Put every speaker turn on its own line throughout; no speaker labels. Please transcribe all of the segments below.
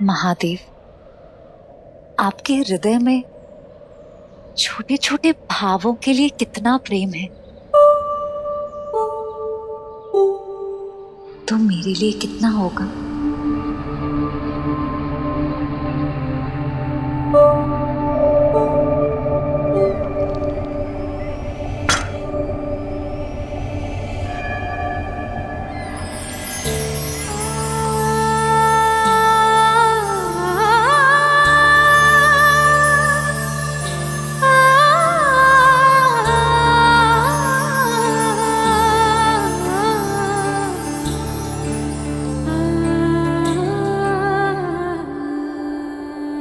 महादेव, आपके हृदय में छोटे छोटे भावों के लिए कितना प्रेम है, तो मेरे लिए कितना होगा।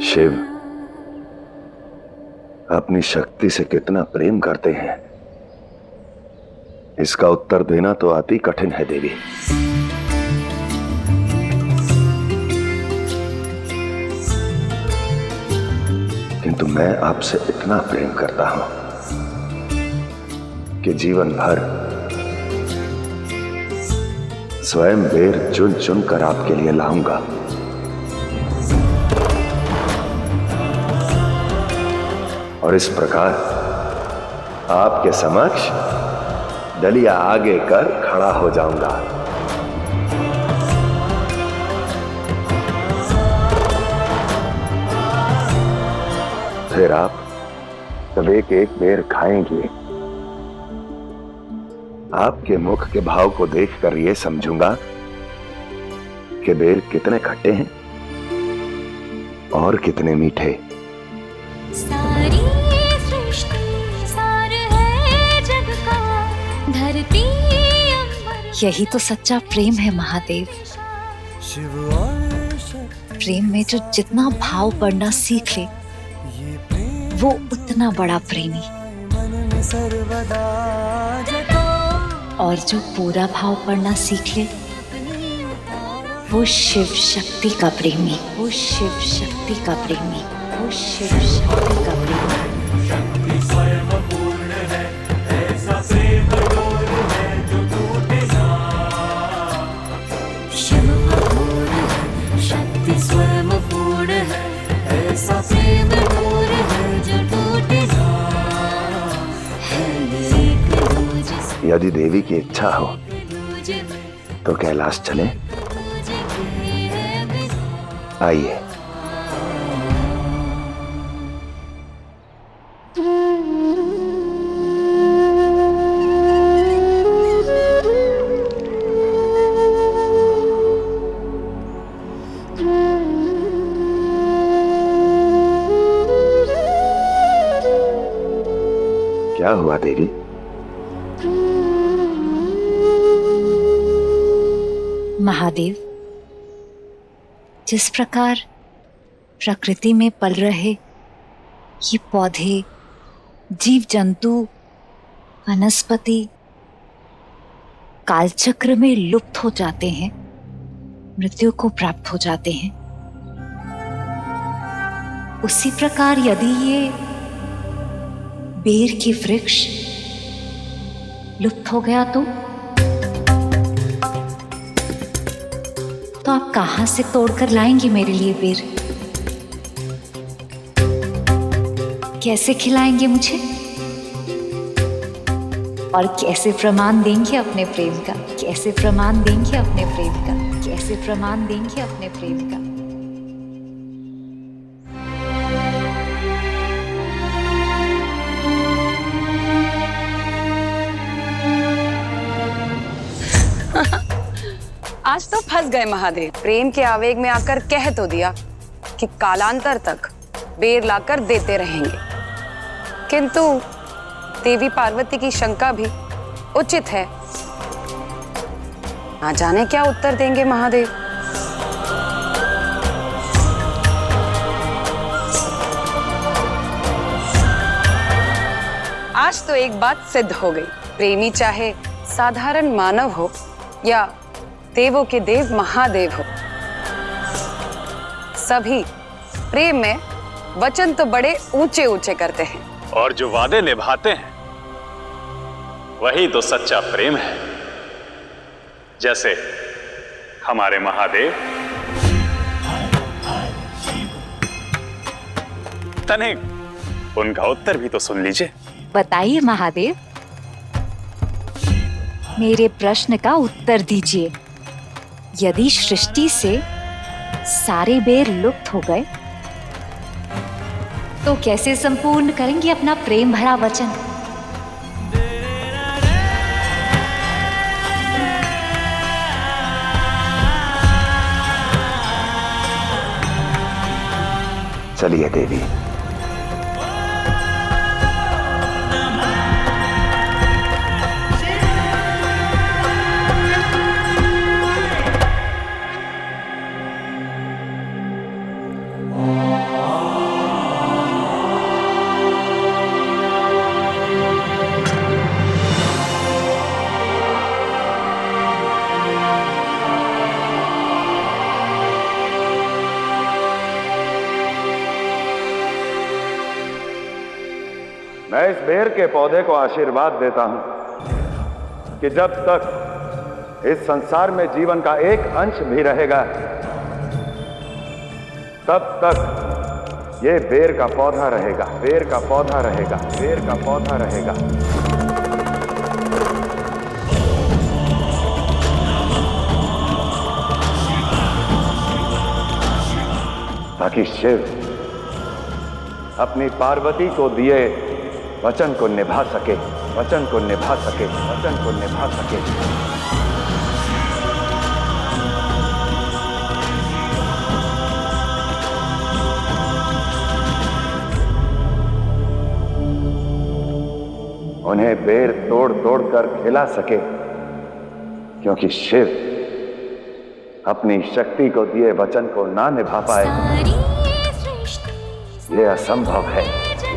शिव अपनी शक्ति से कितना प्रेम करते हैं, इसका उत्तर देना तो अति कठिन है देवी। किंतु मैं आपसे इतना प्रेम करता हूं कि जीवन भर स्वयं बेर चुन चुन कर आपके लिए लाऊंगा। और इस प्रकार आपके समक्ष डलिया आगे कर खड़ा हो जाऊंगा। फिर आप सब एक एक बेर खाएंगे। आपके मुख के भाव को देखकर यह समझूंगा कि बेर कितने खट्टे हैं और कितने मीठे।
सारी सृष्टि सार है जग का, धरती अंबर।
यही तो सच्चा प्रेम है महादेव। प्रेम में जो जितना भाव पढ़ना सीख ले, वो उतना बड़ा प्रेमी। और जो पूरा भाव पढ़ना सीख ले, वो शिव शक्ति का प्रेमी। वो शिव शक्ति का प्रेमी। वो शिव शक्ति का प्रेमी।
शक्ति स्वयं पूर्ण है, ऐसा प्रेम डोर है जो टूटे ना।
शिव अघोर है, शक्ति स्वयं पूर्ण है, ऐसा प्रेम डोर है जो टूटे ना। है एक दूजे
यदि देवी की इच्छा हो
दूजे में
तो कैलाश चले।
दूजे की है बिना।
आइए। क्या हुआ देवी?
महादेव, जिस प्रकार प्रकृति में पल रहे ये पौधे, जीव जंतु, वनस्पति कालचक्र में लुप्त हो जाते हैं, मृत्यु को प्राप्त हो जाते हैं, उसी प्रकार यदि ये बेर के वृक्ष लुप्त हो गया तो आप कहां से तोड़कर लाएंगे मेरे लिए बेर? कैसे खिलाएंगे मुझे? और कैसे प्रमाण देंगे अपने प्रेम का? कैसे प्रमाण देंगे अपने प्रेम का? कैसे प्रमाण देंगे अपने प्रेम का?
आज तो फंस गए महादेव। प्रेम के आवेग में आकर कह तो दिया कि कालांतर तक बेर लाकर देते रहेंगे, किंतु देवी पार्वती की शंका भी उचित है। ना जाने क्या उत्तर देंगे महादेव। आज तो एक बात सिद्ध हो गई, प्रेमी चाहे साधारण मानव हो या देवों के देव महादेव हो, सभी प्रेम में वचन तो बड़े ऊंचे ऊंचे करते हैं,
और जो वादे निभाते हैं वही तो सच्चा प्रेम है। जैसे हमारे महादेव। तनिक उनका उत्तर भी तो सुन लीजिए।
बताइए महादेव, मेरे प्रश्न का उत्तर दीजिए। यदि सृष्टि से सारे बेर लुप्त हो गए तो कैसे संपूर्ण करेंगे अपना प्रेम भरा वचन?
चलिए देवी। मैं इस बेर के पौधे को आशीर्वाद देता हूं कि जब तक इस संसार में जीवन का एक अंश भी रहेगा, तब तक ये बेर का पौधा रहेगा, बेर का पौधा रहेगा, बेर का पौधा रहेगा। ताकि शिव अपनी पार्वती को दिए वचन को निभा सके, वचन को निभा सके, वचन को निभा सके। उन्हें बेर तोड़ तोड़ कर खिला सके, क्योंकि शिव अपनी शक्ति को दिए वचन को ना निभा पाए। ये असंभव है,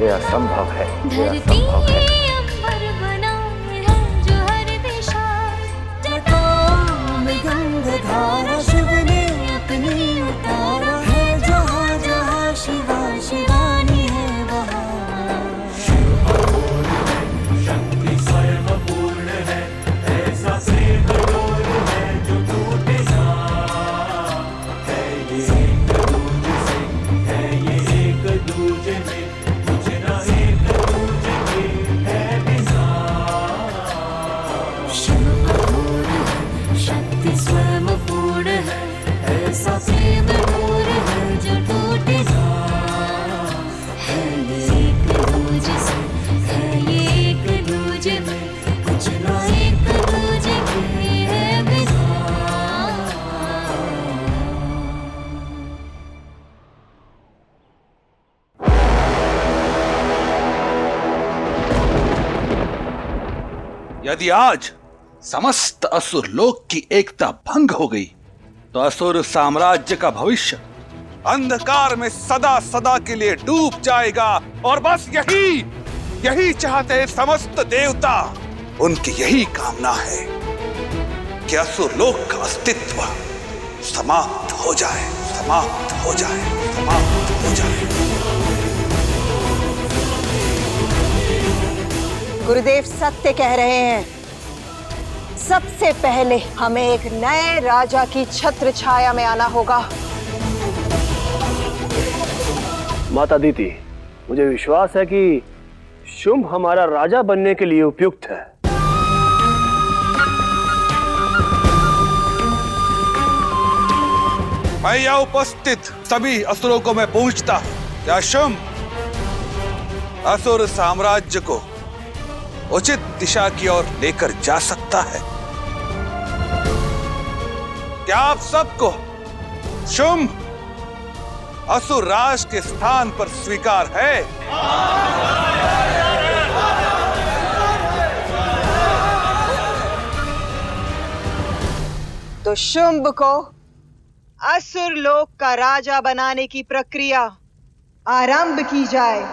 ये असंभव है, ये असंभव है।
गंगाधारा शिव ने अपनी उतारा है, जहाँ जहाँ शिवा शिवानी है वहाँ।
शक्ति स्वयं पूर्ण है, ऐसा प्रेम डोर है जो टूटे ना। है ये एक दूजे से, है ये एक दूजे में, कुछ ना एक दूजे के है बिना।
शिव अघोर है, शक्ति स्वयं पूर्ण है, ऐसा प्रेम डोर है जो टूटे ना। है ये एक दूजे से, है ये एक दूजे में, कुछ ना एक दूजे के है बिना।
यदि आज समस्त असुर लोक की एकता भंग हो गई तो असुर साम्राज्य का भविष्य अंधकार में सदा सदा के लिए डूब जाएगा। और बस यही चाहते हैं समस्त देवता। उनकी यही कामना है कि असुर लोक का अस्तित्व समाप्त हो जाए, समाप्त हो जाए, समाप्त हो जाए।
गुरुदेव सत्य कह रहे हैं। सबसे पहले हमें एक नए राजा की छत्र छाया में आना होगा।
माता दीदी, मुझे विश्वास है कि शुंभ हमारा राजा बनने के लिए उपयुक्त है।
मैं यहाँ उपस्थित सभी असुरों को मैं पूछता, क्या शुंभ असुर साम्राज्य को उचित दिशा की ओर लेकर जा सकता है? क्या आप सबको शुंभ असुर राज के स्थान पर स्वीकार है?
तो शुंभ को असुर लोक का राजा बनाने की प्रक्रिया आरंभ की जाए।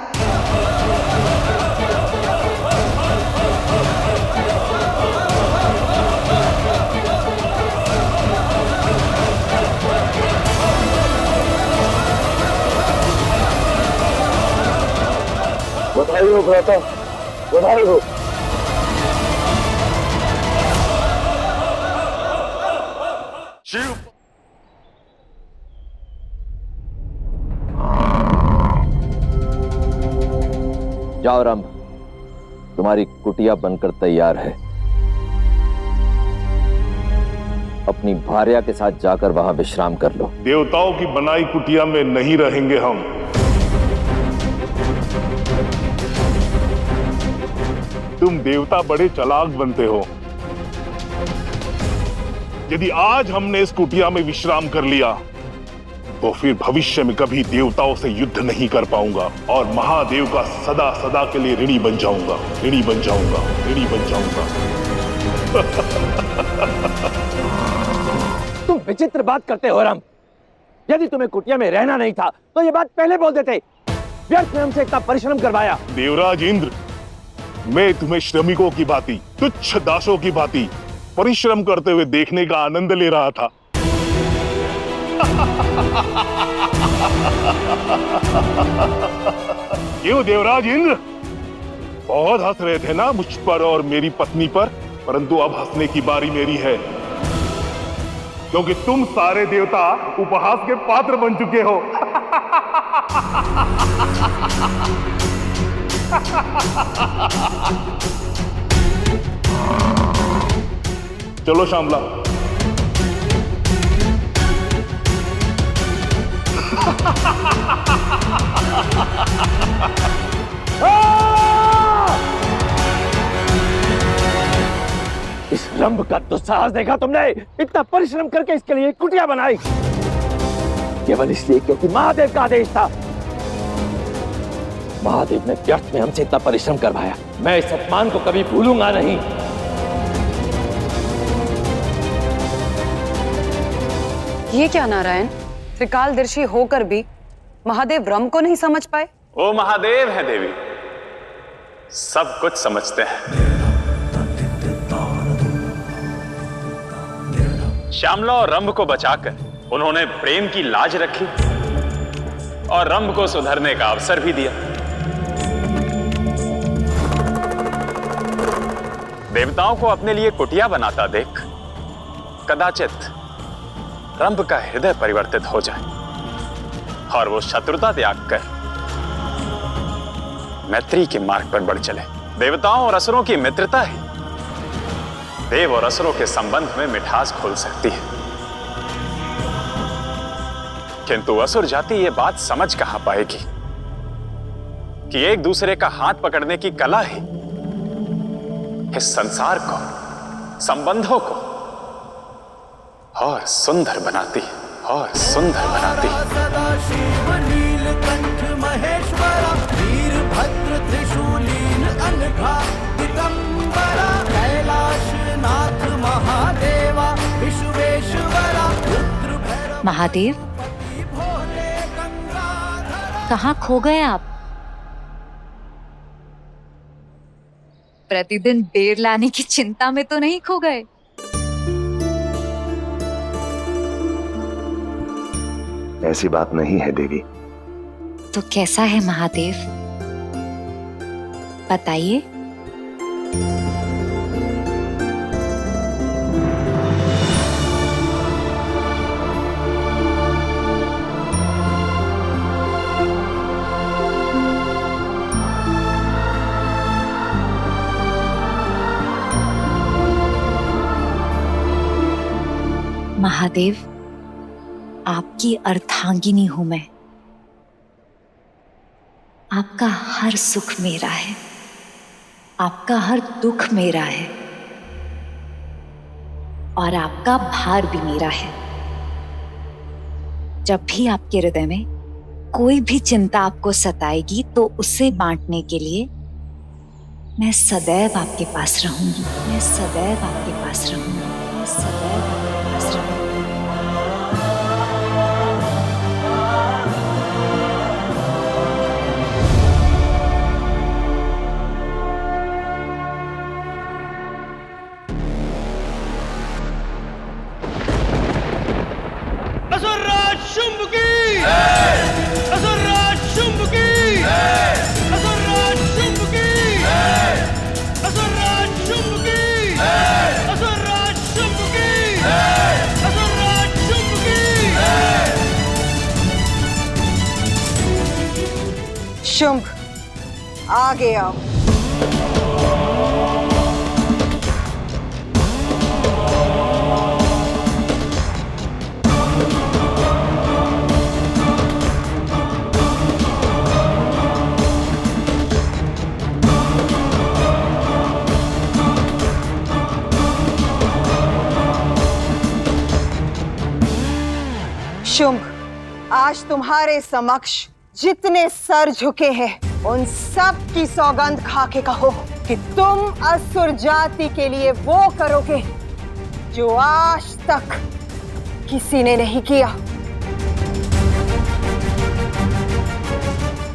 बधाई हो भ्राता, बधाई हो।
शिव
जाओ रंभ, तुम्हारी कुटिया बनकर तैयार है। अपनी भार्या के साथ जाकर वहां विश्राम कर लो।
देवताओं की बनाई कुटिया में नहीं रहेंगे हम। तुम देवता बड़े चालाक बनते हो। यदि आज हमने इस कुटिया में विश्राम कर लिया तो फिर भविष्य में कभी देवताओं से युद्ध नहीं कर पाऊंगा और महादेव का सदा सदा के लिए ऋणी बन जाऊंगा, ऋणी बन जाऊंगा, ऋणी बन जाऊंगा।
तुम विचित्र बात करते हो रंभ। यदि तुम्हें कुटिया में रहना नहीं था तो ये बात पहले बोल देते। व्यर्थ में हमसे इतना परिश्रम करवाया।
देवराज इंद्र, मैं तुम्हें श्रमिकों की भांति, तुच्छ दासों की भांति परिश्रम करते हुए देखने का आनंद ले रहा था। क्यों देवराज इंद्र, बहुत हंस रहे थे ना मुझ पर और मेरी पत्नी पर, परंतु अब हंसने की बारी मेरी है, क्योंकि तुम सारे देवता उपहास के पात्र बन चुके हो। चलो श्यामला।
इस रंभ का दुस्साहस देखा तुमने? इतना परिश्रम करके इसके लिए कुटिया बनाई केवल इसलिए क्योंकि महादेव का आदेश था। महादेव ने व्यर्थ में हमसे इतना परिश्रम करवाया। मैं इस अपमान को कभी भूलूंगा नहीं।
ये क्या नारायण, त्रिकालदर्शी होकर भी महादेव रंभ को नहीं समझ पाए?
वो महादेव है देवी, सब कुछ समझते हैं। श्यामला और रंभ को बचाकर उन्होंने प्रेम की लाज रखी और रंभ को सुधरने का अवसर भी दिया। देवताओं को अपने लिए कुटिया बनाता देख कदाचित रंभ का हृदय परिवर्तित हो जाए और वो शत्रुता त्याग कर मैत्री के मार्ग पर बढ़ चले। देवताओं और असुरों की मित्रता ही देव और असुरों के संबंध में मिठास खोल सकती है, किंतु असुर जाति ये बात समझ कहां पाएगी कि एक दूसरे का हाथ पकड़ने की कला ही इस संसार को, संबंधों को और सुंदर बनाती है, और सुंदर बनाती है।
सदा शिव नीलकंठ महेश्वरा, वीरभद्र त्रिशूलीन अनघा दिगंबरा, कैलाशनाथ महादेवा विश्वेश्वरा, रुद्र भैरव
महादेव, कहाँ खो गए आप? प्रतिदिन बेर लाने की चिंता में तो नहीं खो गए?
ऐसी बात नहीं है देवी।
तो कैसा है महादेव, बताइए। महादेव, आपकी अर्धांगिनी हूं मैं। आपका हर सुख मेरा है, आपका हर दुख मेरा है और आपका भार भी मेरा है। जब भी आपके हृदय में कोई भी चिंता आपको सताएगी तो उसे बांटने के लिए मैं सदैव आपके पास रहूंगी। मैं सदैव आपके पास रहूंगी। मैं सदैव आपके पास रहूंगी।
असुरराज शुंभ की, असुरराज शुंभ की, असुरराज शुंभ की, असुरराज शुंभ की, असुरराज शुंभ की, असुरराज शुंभ की।
शुंभ,
आगे आओ। शुंभ, आज तुम्हारे समक्ष जितने सर झुके हैं उन सब की सौगंध खा के कहो कि तुम असुर जाति के लिए वो करोगे जो आज तक किसी ने नहीं किया।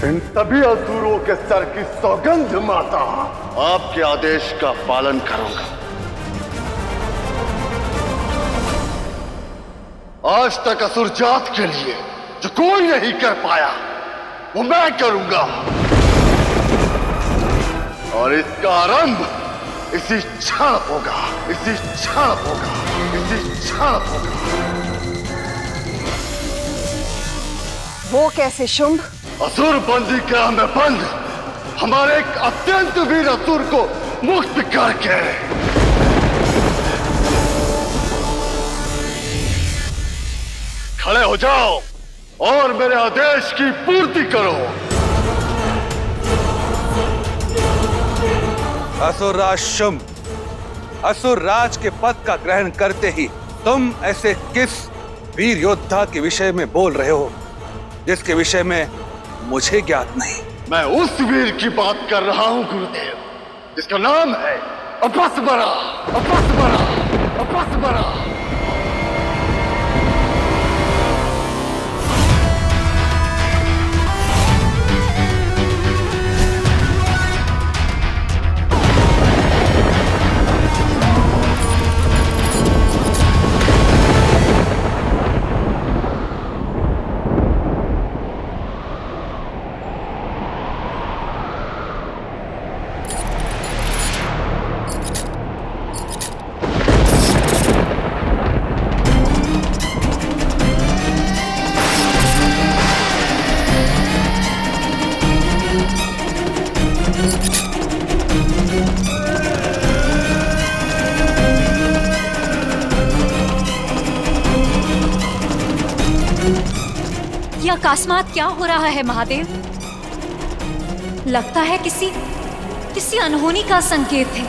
इन सभी असुरों के सर की सौगंध माता, आपके आदेश का पालन करूंगा। आज तक असुर जात के लिए जो कोई नहीं कर पाया वो मैं करूंगा, और इसका आरंभ इसी क्षण होगा, इसी क्षण होगा, इसी क्षण होगा।
वो कैसे शुंभ?
असुर बंदी गृह में बंद हमारे एक अत्यंत वीर असुर को मुक्त करके खड़े हो जाओ और मेरे आदेश की पूर्ति करो।
असुरराज शुंभ, असुरराज के पद का ग्रहण करते ही तुम ऐसे किस वीर योद्धा के विषय में बोल रहे हो जिसके विषय में मुझे ज्ञात नहीं?
मैं उस वीर की बात कर रहा हूं गुरुदेव, जिसका नाम है अपस्मरा, अपस्मरा, अपस्मरा।
ये अकस्मात क्या हो रहा है महादेव? लगता है किसी अनहोनी का संकेत है।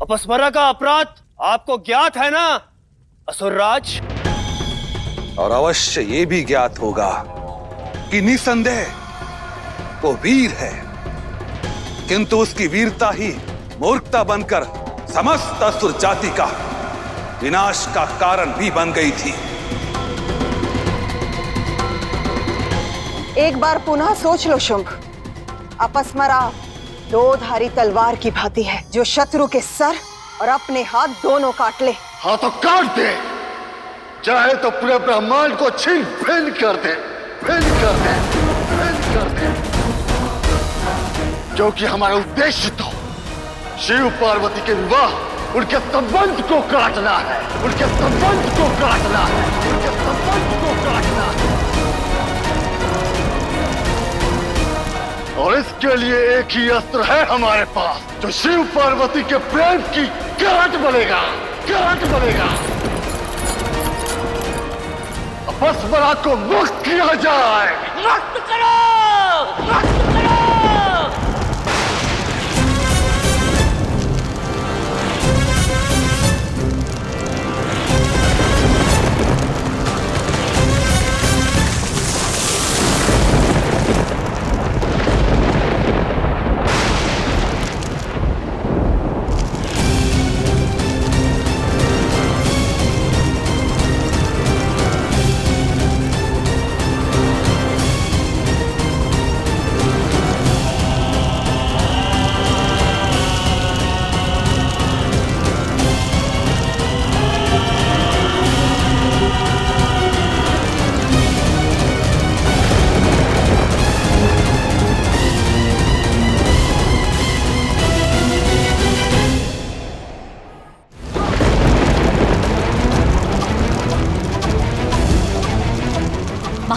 अपस्मरा का अपराध आपको ज्ञात है ना असुरराज?
और अवश्य ये भी ज्ञात होगा कि निसंदेह वो वीर है, किंतु उसकी वीरता ही मूर्खता बनकर समस्त असुर जाति का विनाश का कारण भी बन गई थी।
एक बार पुनः सोच लो शुंभ। अपस्मरा दो धारी तलवार की भांति है जो शत्रु के सर और अपने हाथ दोनों काट ले।
हाँ तो काट दे, चाहे तो पूरे ब्रह्मांड को छीन भिन्न कर दे, भिन्न कर दे, भिन्न कर दे, क्योंकि हमारा उद्देश्य तो शिव पार्वती के विवाह, उनके संबंध को काटना है, उनके संबंध को काटना है, उनके संबंध को काटना है। और इसके लिए एक ही अस्त्र है हमारे पास, जो शिव पार्वती के प्रेम की गांठ बनेगा, गांठ बनेगा। अपस्मरा को मुक्त किया जाए।
मुक्त करो, मुक्त करो।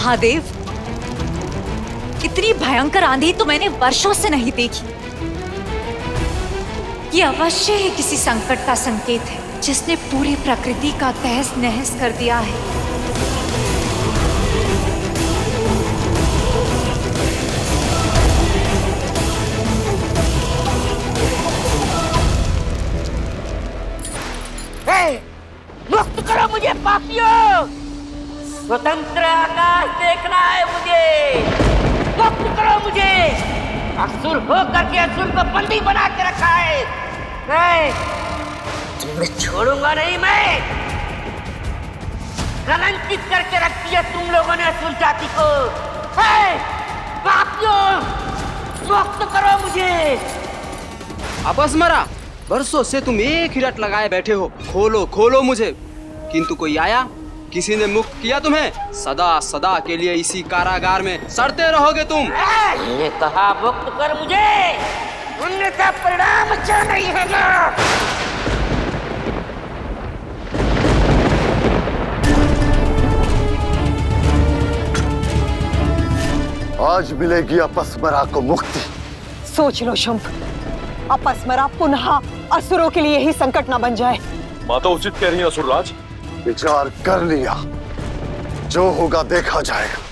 महादेव, इतनी भयंकर आंधी तो मैंने वर्षों से नहीं देखी। ये अवश्य ही किसी संकट का संकेत है जिसने पूरी प्रकृति का तहस नहस कर दिया है।
मुक्त करो मुझे पापियों! स्वतंत्र आकाश देखना है मुझे! मुक्त करो मुझे! असुर होकर के असुर को बंदी बना के रखा है। नहीं, तुम्हें छोड़ूंगा नहीं मैं। कलंकित करके रखी है तुम लोगों ने असुर जाति को। पापियों, मुक्त करो मुझे!
आपस मरा, बरसों से तुम एक ही रट लगाए बैठे हो, खोलो खोलो मुझे, किंतु कोई आया? किसी ने मुक्त किया तुम्हें? सदा सदा के लिए इसी कारागार में सड़ते रहोगे तुम।
मैंने कहा मुक्त कर मुझे, उनका परिणाम अच्छा नहीं होगा।
आज मिलेगी अपस्मरा को मुक्ति।
सोच लो शुंभ, अपस्मरा पुनः असुरों के लिए ही संकट न बन जाए।
माता उचित कह रही है असुरराज।
विचार कर लिया, जो होगा देखा जाएगा।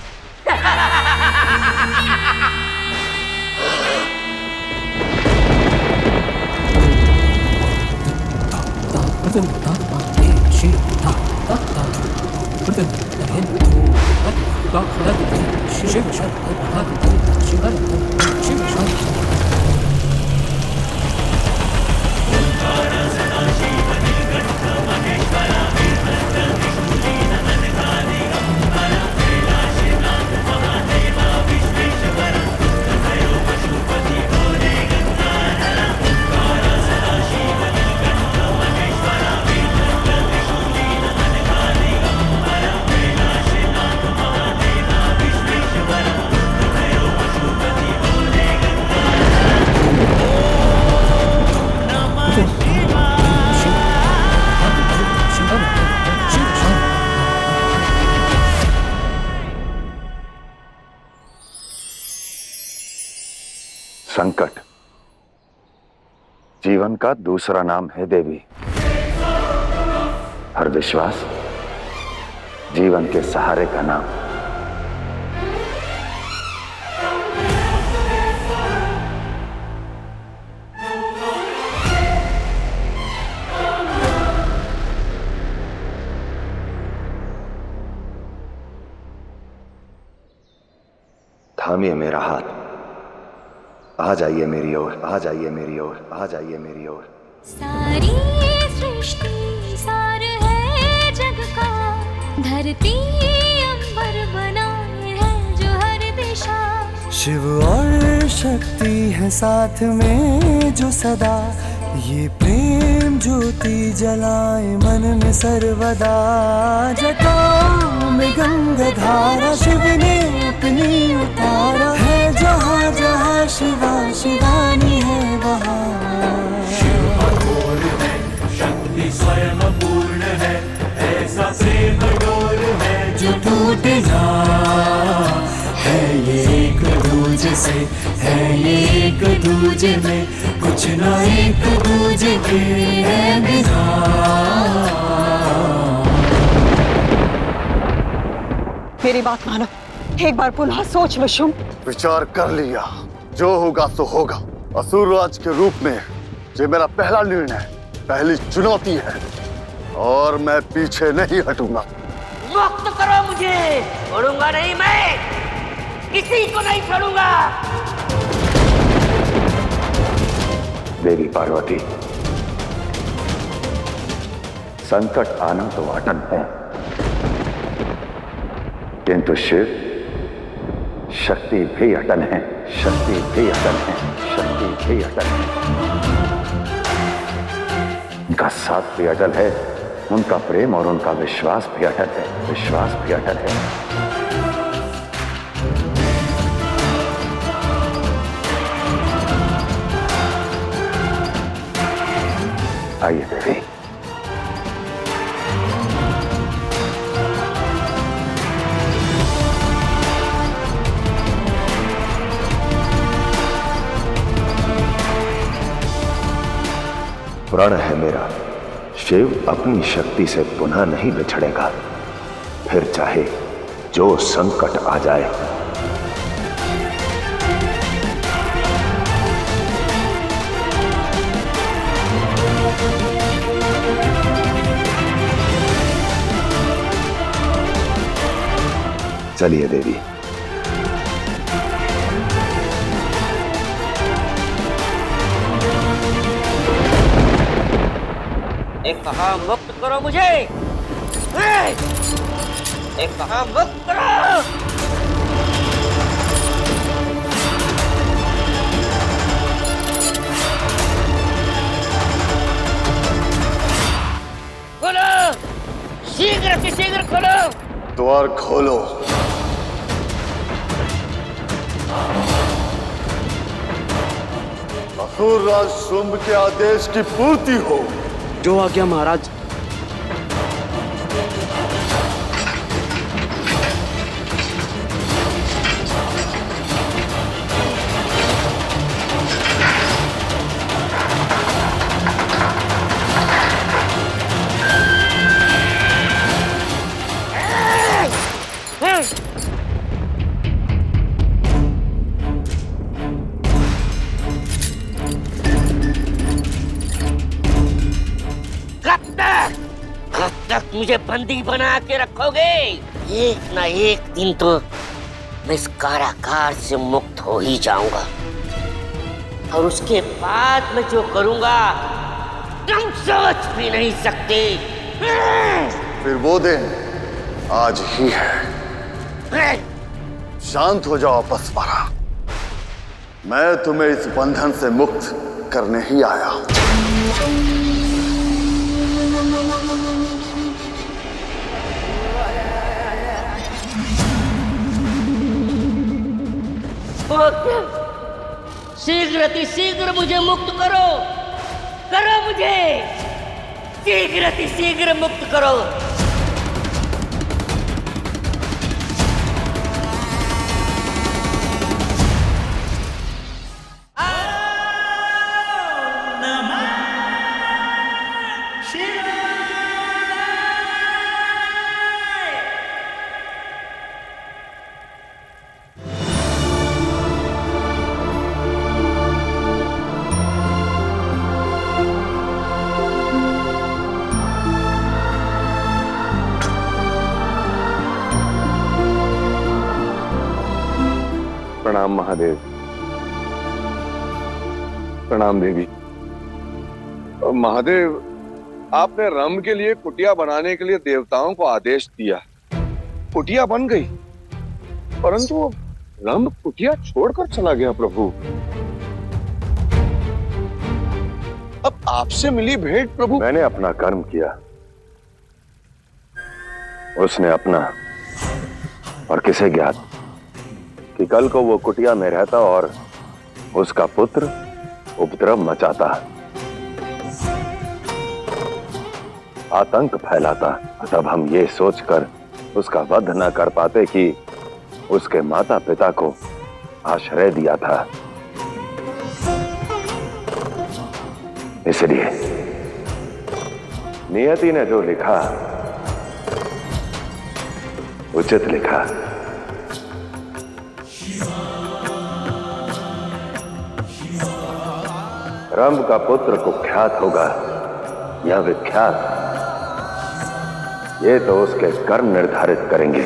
संकट जीवन का दूसरा नाम है देवी। हर विश्वास जीवन के सहारे का नाम। थामिए मेरा हाथ, आ जाइए मेरी ओर, आ जाइए मेरी ओर, आ जाइए मेरी ओर।
सारी सृष्टि सार है जग का, धरती अंबर बनाए है जो हर दिशा।
शिव और शक्ति है साथ में जो सदा, ये प्रेम ज्योति जलाए मन में सर्वदा। जटाओं में गंगा धारा शिव ने अपनी उतारा है, जहाँ जहाँ शिवा शिवानी है वहाँ।
शिव अघोर है, शक्ति स्वयं पूर्ण है, ऐसा प्रेम डोर है जो टूट ना है। ये एक दूजे से है, ये एक दूजे में कुछ ना एक दूजे के है बिना।
मेरी बात मानो, एक बार पुनः सोच लो शुंभ।
विचार कर लिया, जो होगा सो होगा। असुरराज के रूप में ये मेरा पहला निर्णय, पहली चुनौती है और मैं पीछे नहीं हटूंगा।
मुक्त करो मुझे, छोड़ूंगा नहीं मैं, किसी को नहीं छोड़ूंगा।
देवी पार्वती, संकट आना तो अटन है, किंतु शिव शक्ति भी अटल है, शक्ति भी अटल है, शक्ति भी अटल है। उनका साथ भी अटल है, उनका प्रेम और उनका विश्वास भी अटल है, विश्वास भी अटल है। आइए देवी। प्रण है मेरा, शिव अपनी शक्ति से पुनः नहीं बिछड़ेगा, फिर चाहे जो संकट आ जाए। चलिए देवी।
एक कहा मुक्त करो मुझे, एक कहा मुक्त करो। खोलो, शीघ्र खोलो।
द्वार खोलो। असुरराज शुंभ के आदेश की पूर्ति हो।
जो आज्ञा महाराज।
कब तक मुझे बंदी बना के रखोगे? एक ना एक दिन तो मैं इस कारागार से मुक्त हो ही जाऊंगा, और उसके बाद मैं जो करूंगा तुम सोच भी नहीं सकते।
फिर वो दिन आज ही है। शांत हो जाओ अपस्मारा, मैं तुम्हें इस बंधन से मुक्त करने ही आया हूं।
शीघ्र मुझे मुक्त करो, मुझे शीघ्र मुक्त करो।
प्रणाम महादेव। प्रणाम देवी।
महादेव, आपने रंभ के लिए कुटिया बनाने के लिए देवताओं को आदेश दिया, कुटिया बन गई, परंतु रंभ कुटिया छोड़कर चला गया। प्रभु, अब आपसे मिली भेंट प्रभु।
मैंने अपना कर्म किया, उसने अपना, और किसे ज्ञात कि कल को वो कुटिया में रहता और उसका पुत्र उपद्रव मचाता, आतंक फैलाता। तब हम ये सोचकर उसका वध न कर पाते कि उसके माता पिता को आश्रय दिया था। इसलिए नियति ने जो लिखा उचित लिखा। रंभ का पुत्र कुख्यात होगा या विख्यात, ये तो उसके कर्म निर्धारित करेंगे।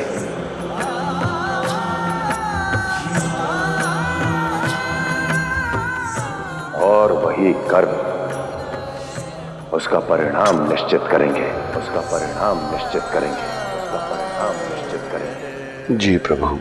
और वही कर्म उसका परिणाम निश्चित करेंगे, उसका परिणाम निश्चित करेंगे, उसका परिणाम निश्चित करेंगे।
जी प्रभु।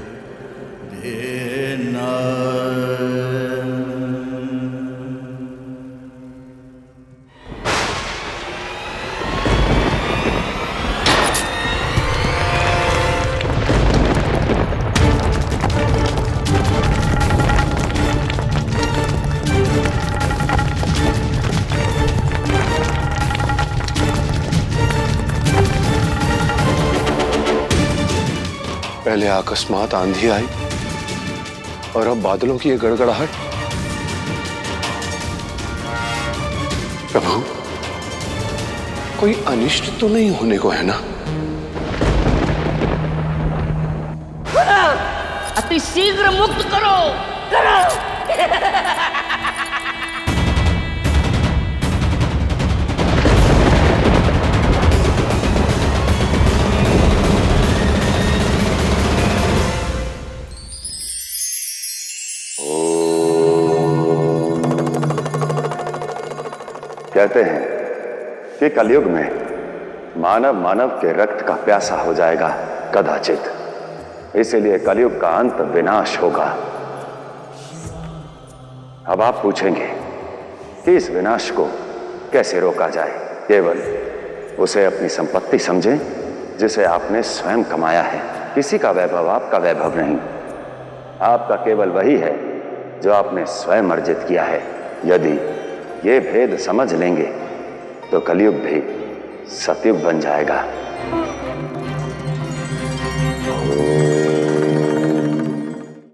पहले अकस्मात आंधी आई और अब बादलों की ये गड़गड़ाहट। प्रभु, कोई अनिष्ट तो नहीं होने को है ना?
अति शीघ्र मुक्त करो, करो।
कहते हैं कि कलयुग में मानव मानव के रक्त का प्यासा हो जाएगा कदाचित, इसीलिए कलयुग का अंत विनाश होगा। अब आप पूछेंगे कि इस विनाश को कैसे रोका जाए? केवल उसे अपनी संपत्ति समझें जिसे आपने स्वयं कमाया है। किसी का वैभव आपका वैभव नहीं, आपका केवल वही है जो आपने स्वयं अर्जित किया है। यदि ये भेद समझ लेंगे तो कलयुग भी सतयुग बन जाएगा।